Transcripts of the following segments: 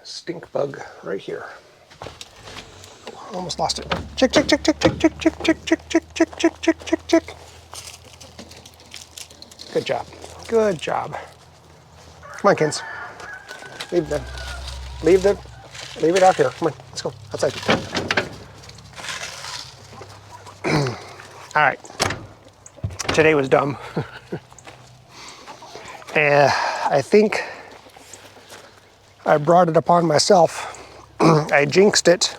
stink bug right here. Oh, almost lost it. Chick, chick, chick, chick, chick, chick, chick, chick, chick, chick, chick, chick, chick, chick, chick. Good job. Good job. Come on, kids. Leave them. Leave it out here. Come on, let's go outside. All right. Today was dumb. And I think I brought it upon myself. I jinxed it.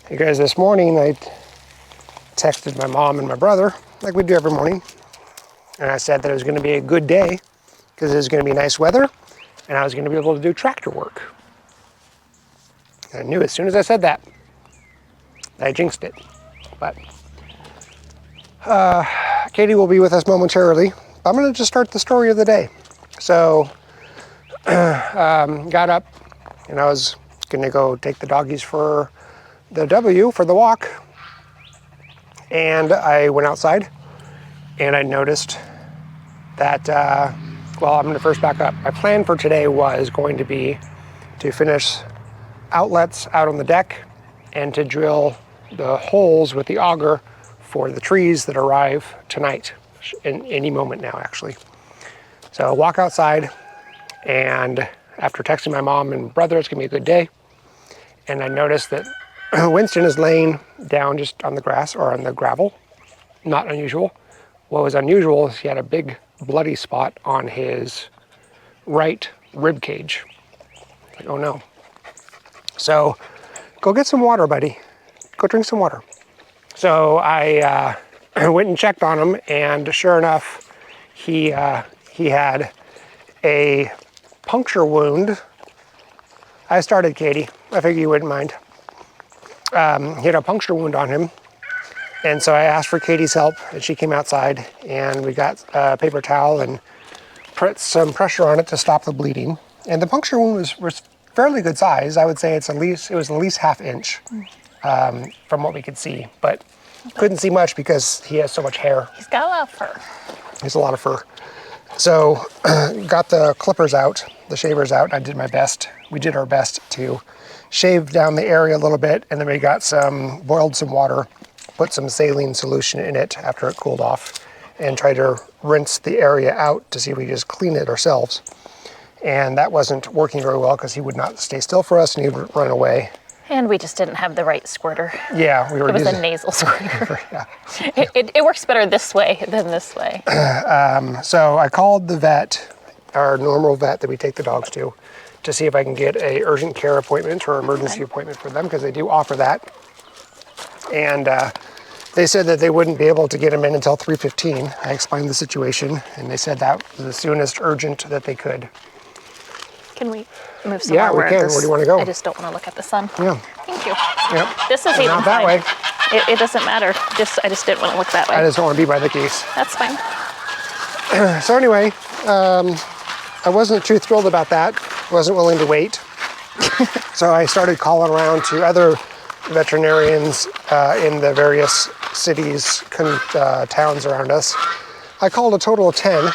Because this morning I texted my mom and my brother, like we do every morning. And I said that it was going to be a good day because it was going to be nice weather and I was going to be able to do tractor work. I knew as soon as I said that, I jinxed it. But Katie will be with us momentarily. I'm going to just start the story of the day. So, got up and I was going to go take the doggies for the walk. And I went outside and I noticed that, well, I'm going to first back up. My plan for today was going to be to finish outlets out on the deck and to drill the holes with the auger for the trees that arrive tonight, in any moment now, actually. So I'll walk outside, and after texting my mom and brother, it's gonna be a good day. And I noticed that Winston is laying down just on the grass or on the gravel. Not unusual. What was unusual is he had a big bloody spot on his right rib cage. Like, oh no. So go get some water, buddy. Go drink some water. So I went and checked on him, and sure enough, he had a puncture wound. I started, Katie. I figured you wouldn't mind. He had a puncture wound on him. And so I asked for Katie's help, and she came outside, and we got a paper towel and put some pressure on it to stop the bleeding. And the puncture wound was fairly good size. I would say it was at least ½ inch from what we could see, but couldn't see much because he has so much hair. He's got a lot of fur. He's a lot of fur. So got the clippers out, the shavers out. I did my best. We did our best to shave down the area a little bit, and then we got boiled some water, put some saline solution in it after it cooled off, and tried to rinse the area out to see if we could just clean it ourselves. And that wasn't working very well because he would not stay still for us and he would run away. And we just didn't have the right squirter. Yeah, we were using... It was a nasal squirter. Yeah. It works better this way than this way. So I called the vet, our normal vet that we take the dogs to see if I can get a urgent care appointment or emergency appointment for them, because they do offer that. And they said that they wouldn't be able to get him in until 3:15. I explained the situation, and they said that was the soonest urgent that they could. Can we move somewhere? Yeah, we can. Where do you want to go? I just don't want to look at the sun. Yeah. Thank you. Yep. This is even not that way. It doesn't matter. I just didn't want to look that way. I just don't want to be by the geese. That's fine. So anyway, I wasn't too thrilled about that. Wasn't willing to wait. So I started calling around to other veterinarians in the various cities, towns around us. I called a total of 10.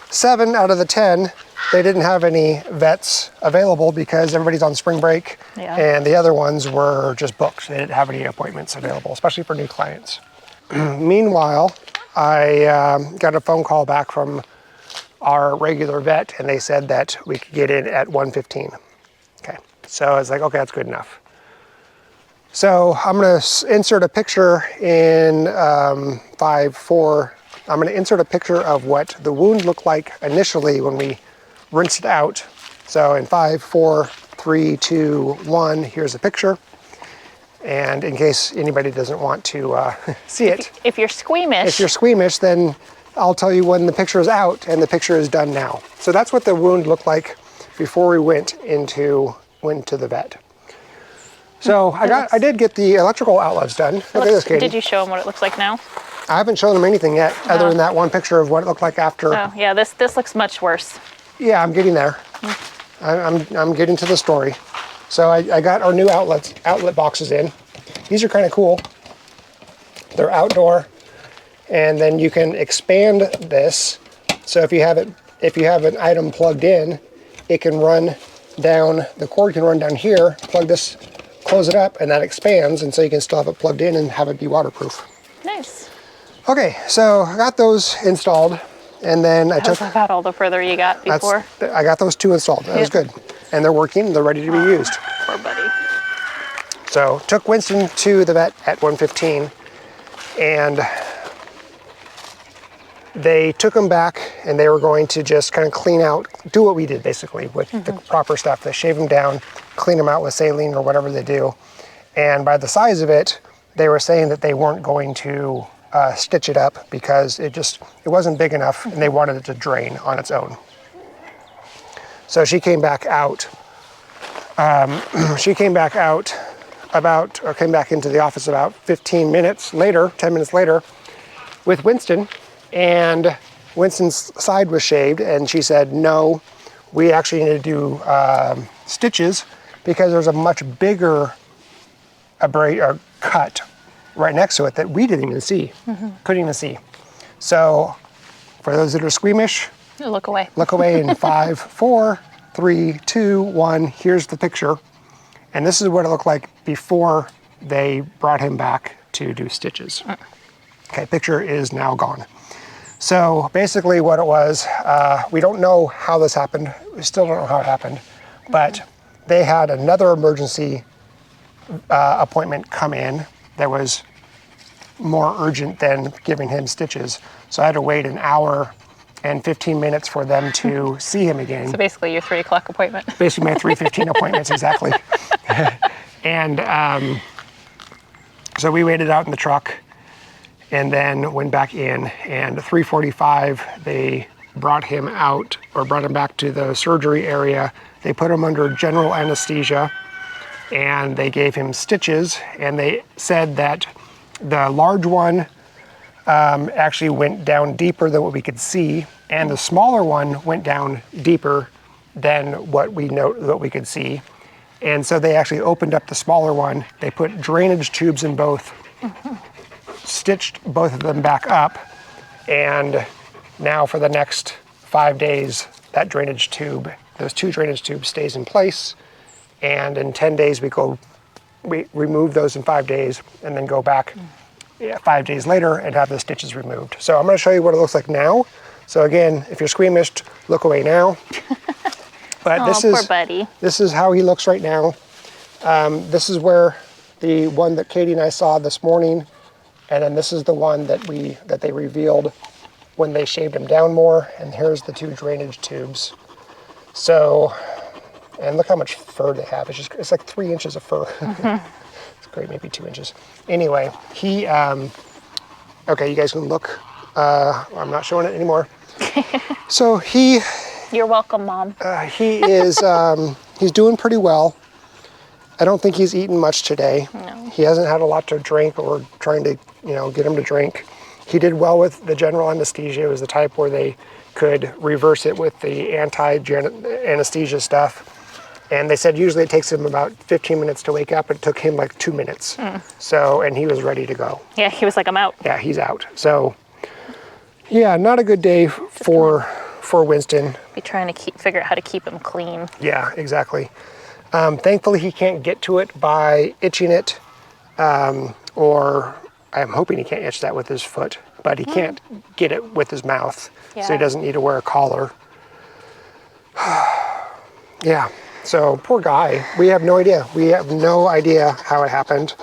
7 out of the 10, they didn't have any vets available because everybody's on spring break. Yeah. And the other ones were just booked. They didn't have any appointments available, especially for new clients. Meanwhile, I got a phone call back from our regular vet, and they said that we could get in at 1:15. Okay, so I was like, okay, that's good enough. So I'm gonna insert a picture in 5:4. I'm gonna insert a picture of what the wound looked like initially when we rinsed it out. So in 5, 4, 3, 2, 1, here's a picture. And in case anybody doesn't want to see it. If you're squeamish. If you're squeamish, then I'll tell you when the picture is out, and the picture is done now. So that's what the wound looked like before we went to the vet. So I did get the electrical outlets done. Look at this, Katie. Did you show them what it looks like now? I haven't shown them anything yet, other than that one picture of what it looked like after. Oh yeah, this looks much worse. Yeah, I'm getting there. I'm getting to the story. So I got our new outlet boxes in. These are kind of cool. They're outdoor, and then you can expand this. So if you have an item plugged in, it can run down, the cord can run down here, plug this, close it up, and that expands, and so you can still have it plugged in and have it be waterproof. Nice. Okay, so I got those installed, and then I took... That's about all the further you got before. I got those 2 installed. That was good. And they're working, they're ready to be used. Poor buddy. So took Winston to the vet at 1:15, and they took him back, and they were going to just kind of clean out, do what we did basically with the proper stuff. They shave him down, clean him out with saline or whatever they do. And by the size of it, they were saying that they weren't going to stitch it up because it wasn't big enough, and they wanted it to drain on its own. So she came back out. Came back into the office about 15 minutes later, 10 minutes later, with Winston, and Winston's side was shaved, and she said, no, we actually need to do stitches because there's a much bigger cut right next to it that we didn't even see, couldn't even see. So for those that are squeamish, Look away. look away in 5, 4, 3, 2, 1. Here's the picture. And this is what it looked like before they brought him back to do stitches. Okay, picture is now gone. So basically what it was, we don't know how this happened. We still don't know how it happened, but they had another emergency appointment come in that was more urgent than giving him stitches. So I had to wait an hour and 15 minutes for them to see him again. So basically your 3 o'clock appointment. Basically my 3:15 appointments, exactly. And so we waited out in the truck and then went back in, and at 3:45 they brought him out, or brought him back to the surgery area. They put him under general anesthesia and they gave him stitches, and they said that the large one actually went down deeper than what we could see, and the smaller one went down deeper than what we could see. And so they actually opened up the smaller one. They put drainage tubes in both, stitched both of them back up, and now for the next 5 days, that drainage tube, those 2 drainage tubes, stays in place. And in 10 days, we remove those in 5 days, and then go back 5 days later and have the stitches removed. So I'm going to show you what it looks like now. So again, if you're squeamish, look away now. But Poor buddy. This is how he looks right now. This is where the one that Katie and I saw this morning, and then this is the one that they revealed when they shaved him down more. And here's the 2 drainage tubes. So, and look how much fur they have. It's like 3 inches of fur. It's great, maybe 2 inches. Anyway, he, okay, you guys can look. I'm not showing it anymore. So You're welcome, Mom. he is, he's doing pretty well. I don't think he's eaten much today. No. He hasn't had a lot to drink, or trying to, get him to drink. He did well with the general anesthesia. It was the type where they could reverse it with the anti-anesthesia stuff. And they said usually it takes him about 15 minutes to wake up. It took him like 2 minutes. So, and he was ready to go. Yeah, he was like, I'm out. Yeah, he's out. So, yeah, not a good day for Winston. Be trying to figure out how to keep him clean. Yeah, exactly. Thankfully, he can't get to it by itching it, or I'm hoping he can't itch that with his foot, but he can't get it with his mouth, so he doesn't need to wear a collar. Yeah, so poor guy. We have no idea. We have no idea how it happened.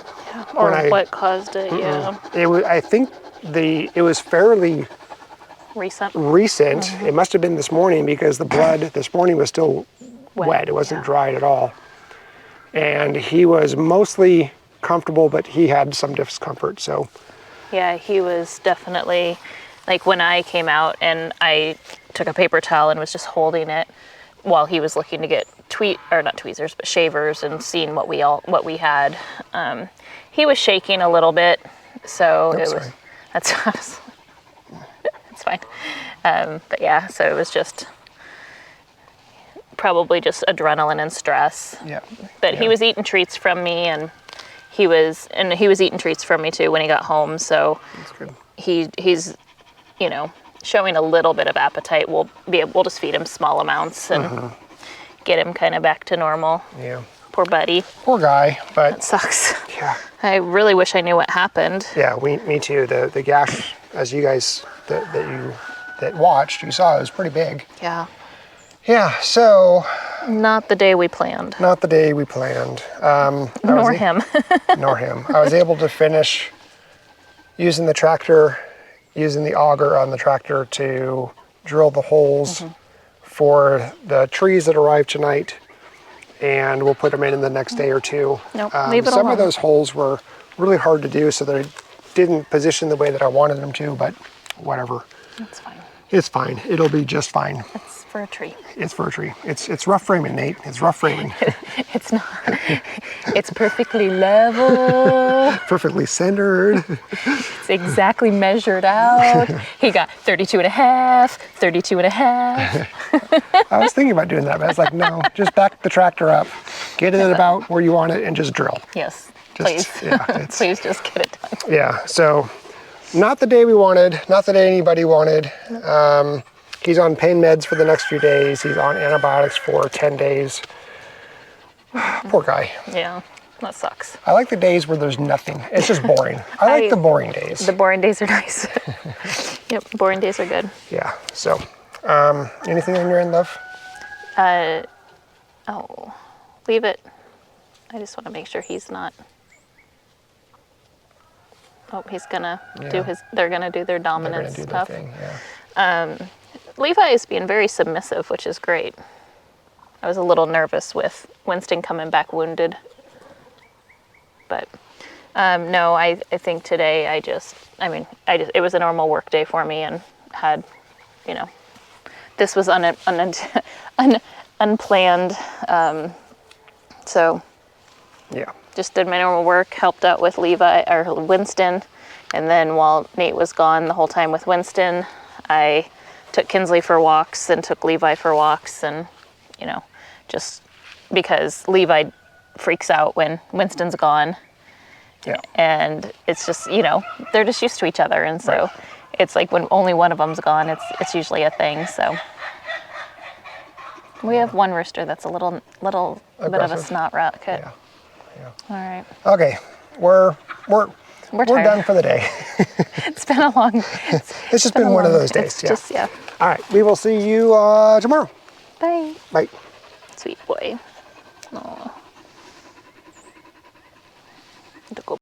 Or what caused it, yeah. I think it was fairly Recent. It must have been this morning, because the blood this morning was still wet. It wasn't dried at all. And he was mostly comfortable, but he had some discomfort, so. Yeah, he was definitely, like when I came out and I took a paper towel and was just holding it while he was looking to get not tweezers, but shavers, and seeing what we had. He was shaking a little bit, so that's fine. But yeah, so it was just probably just adrenaline and stress. Yeah. But he was eating treats from me, and he was eating treats from me too when he got home. So that's good. He's showing a little bit of appetite. We'll just feed him small amounts, and get him kind of back to normal. Yeah. Poor buddy. Poor guy, but It sucks. yeah. I really wish I knew what happened. Yeah, me too. The gash, as you guys that watched, you saw it was pretty big. Yeah. Yeah, so Not the day we planned. not the day we planned. Nor him. Nor him. I was able to finish using the tractor, using the auger on the tractor to drill the holes for the trees that arrived tonight, and we'll put them in the next day or two. Nope, leave it some alone. of those holes were really hard to do, so they didn't position the way that I wanted them to, but whatever. That's fine. It's fine. It'll be just fine. It's for a tree. It's for a tree. It's rough framing, Nate. It's rough framing. It's not. It's perfectly level. Perfectly centered. It's exactly measured out. He got 32 and a half, 32 and a half. I was thinking about doing that, but I was like, no, just back the tractor up, get it about where you want it, and just drill. Yes, Just, please. yeah, it's- Please just get it done. Yeah, so not the day we wanted, not the day anybody wanted. He's on pain meds for the next few days. He's on antibiotics for 10 days. Poor guy. Yeah, that sucks. I like the days where there's nothing. It's just boring. I like the boring days. The boring days are nice. Yep, boring days are good. Yeah, so anything on your end, love? Oh, leave it. I just want to make sure he's not. Oh, he's gonna do Yeah. his. They're gonna do their They're gonna dominance do their stuff. thing, yeah. Levi is being very submissive, which is great. I was a little nervous with Winston coming back wounded. But no, I think today it was a normal work day for me and had, this was unplanned. So Yeah. just did my normal work, helped out with Winston. And then while Nate was gone the whole time with Winston, I took Kinsley for walks and took Levi for walks, and just because Levi freaks out when Winston's gone, Yeah. and it's just they're just used to each other, and so Right. it's like when only one of them's gone, it's usually a thing. So we have one rooster that's a little bit of a Aggressive. snot rocket. Yeah. All right, Okay, we're tired. done for the day. It's been a long. It's just been one of those It's days. Yeah. just All right, we will see you tomorrow. Bye, Bye. sweet boy. Oh, to go